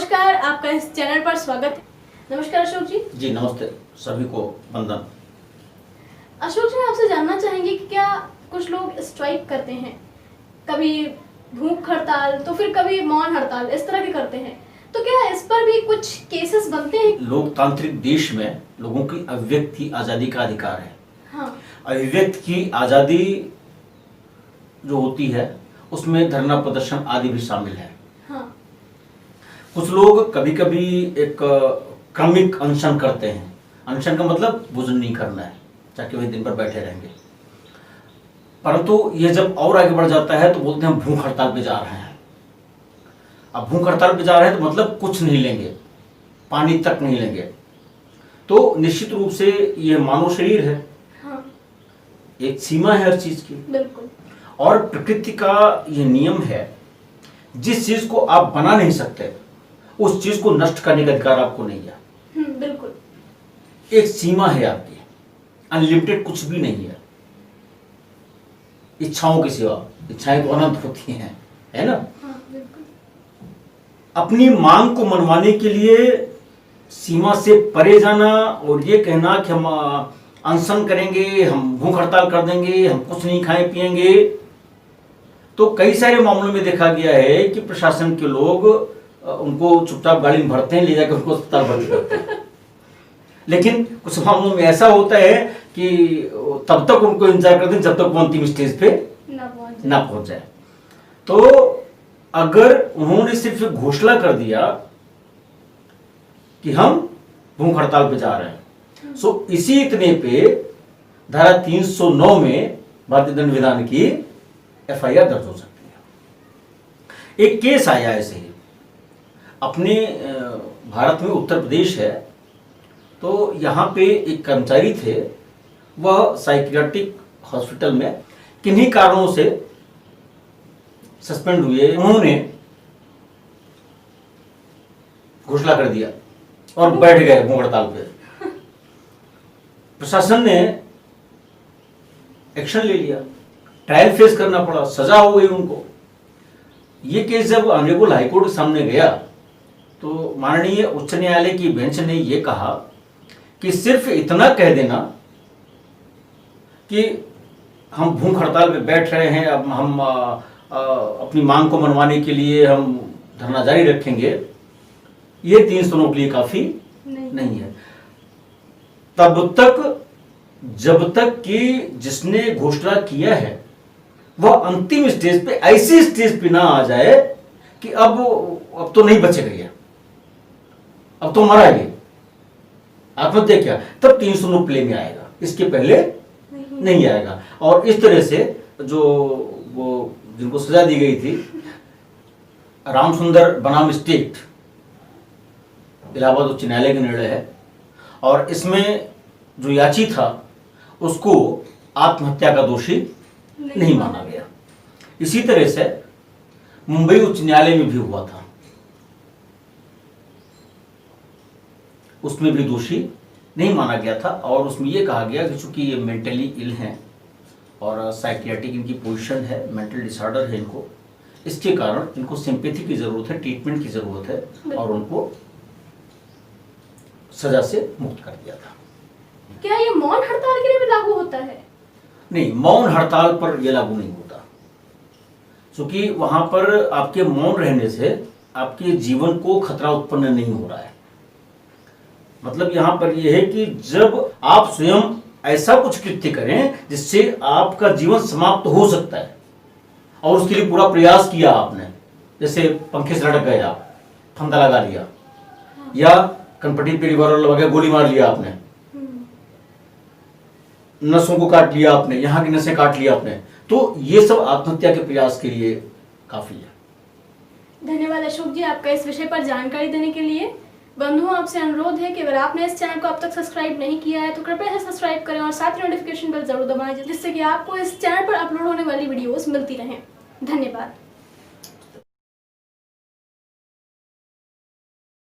नमस्कार, आपका इस चैनल पर स्वागत है। नमस्कार अशोक जी। जी नमस्ते, सभी को वंदन। अशोक जी, आपसे जानना चाहेंगे कि क्या कुछ लोग स्ट्राइक करते हैं, कभी भूख हड़ताल तो फिर कभी मौन हड़ताल, इस तरह के करते हैं, तो क्या इस पर भी कुछ केसेस बनते हैं? लोकतांत्रिक देश में लोगों की अभिव्यक्ति की आज़ादी का अधिकार है। हाँ। अभिव्यक्ति की आज़ादी जो होती है उसमें धरना प्रदर्शन आदि भी शामिल है। हाँ। कुछ लोग कभी कभी एक क्रमिक अनशन करते हैं। अनशन का मतलब भोजन नहीं करना है, चाहे वही दिन भर बैठे रहेंगे। परंतु ये जब और आगे बढ़ जाता है तो बोलते हैं भूख हड़ताल पे जा रहे हैं। अब भूख हड़ताल पे जा रहे हैं तो मतलब कुछ नहीं लेंगे, पानी तक नहीं लेंगे। तो निश्चित रूप से ये मानव शरीर है। हाँ। एक सीमा है हर चीज की। बिल्कुल। और प्रकृति का ये नियम है, जिस चीज को आप बना नहीं सकते उस चीज को नष्ट करने का अधिकार आपको नहीं है। बिल्कुल। एक सीमा है आपकी, अनलिमिटेड कुछ भी नहीं है। इच्छाओं की सिवा, इच्छाएं तो अनंत होती हैं, है ना? हाँ, बिल्कुल। अपनी मांग को मनवाने के लिए सीमा से परे जाना और ये कहना कि हम अनशन करेंगे, हम भूख हड़ताल कर देंगे, हम कुछ नहीं खाएं पिएंगे, तो कई सारे मामलों में देखा गया है कि प्रशासन के लोग उनको चुपचाप गाड़ी में भरते हैं, ले जाकर उनको अस्पताल भर्ती करते हैं। लेकिन कुछ मामलों में ऐसा होता है कि तब तक उनको इंतजार करते हैं जब तक वो अंतिम स्टेज पे ना पहुंच जाए। तो अगर उन्होंने सिर्फ घोषणा कर दिया कि हम भूख हड़ताल पे जा रहे हैं, सो इसी इतने पे धारा 309 में भारतीय दंड विधान की एफआईआर दर्ज हो सकती है। एक केस आया ऐसे ही अपने भारत में, उत्तर प्रदेश है, तो यहाँ पे एक कर्मचारी थे, वह साइकियाट्रिक हॉस्पिटल में किन्हीं कारणों से सस्पेंड हुए। उन्होंने घोषणा कर दिया और बैठ गए भूख हड़ताल पे। प्रशासन ने एक्शन ले लिया, ट्रायल फेस करना पड़ा, सजा हो गई उनको। ये केस जब ऑनरेबल हाईकोर्ट के सामने गया तो माननीय उच्च न्यायालय की बेंच ने यह कहा कि सिर्फ इतना कह देना कि हम भूख हड़ताल पे बैठ रहे हैं, अब हम अपनी मांग को मनवाने के लिए हम धरना जारी रखेंगे, ये 309 के लिए काफी नहीं है। तब तक जब तक कि जिसने घोषणा किया है वह अंतिम स्टेज पे, ऐसी स्टेज पे ना आ जाए कि अब तो नहीं बचेगा ये, अब तो मरा ये, आत्महत्या क्या, तब 309 प्ले में आएगा, इसके पहले नहीं आएगा। और इस तरह से जो वो जिनको सजा दी गई थी, रामसुंदर बनाम स्टेट, इलाहाबाद उच्च न्यायालय का निर्णय है, और इसमें जो याची था उसको आत्महत्या का दोषी नहीं माना गया। इसी तरह से मुंबई उच्च न्यायालय में भी हुआ था, उसमें भी दोषी नहीं माना गया था, और उसमें यह कहा गया कि चूंकि ये मेंटली इल हैं और साइकियाट्रिक इनकी पोजीशन है, मेंटल डिसऑर्डर है इनको, इसके कारण इनको सिंपैथी की जरूरत है, ट्रीटमेंट की जरूरत है, और उनको सजा से मुक्त कर दिया था। क्या ये मौन हड़ताल के लिए भी लागू होता है? नहीं, मौन हड़ताल पर यह लागू नहीं होता, क्योंकि वहां पर आपके मौन रहने से आपके जीवन को खतरा उत्पन्न नहीं हो रहा है। मतलब यहां पर यह है कि जब आप स्वयं ऐसा कुछ कृत्य करें जिससे आपका जीवन समाप्त हो सकता है और उसके लिए पूरा प्रयास किया आपने, जैसे पंखे से लटक गए आप, फंदा लगा लिया, या कनपटी पे रिवॉल्वर लगा के गोली मार लिया आपने, नसों को काट लिया आपने, यहां की नसें काट लिया आपने, तो ये सब आत्महत्या के प्रयास के लिए काफी है। धन्यवाद अशोक जी आपका इस विषय पर जानकारी देने के लिए। बंधुओं, आपसे अनुरोध है कि अगर आपने इस चैनल को अब तक सब्सक्राइब नहीं किया है तो कृपया इसे सब्सक्राइब करें और साथ ही नोटिफिकेशन बेल जरूर दबाएं, जिससे कि आपको इस चैनल पर अपलोड होने वाली वीडियोस मिलती रहें। धन्यवाद।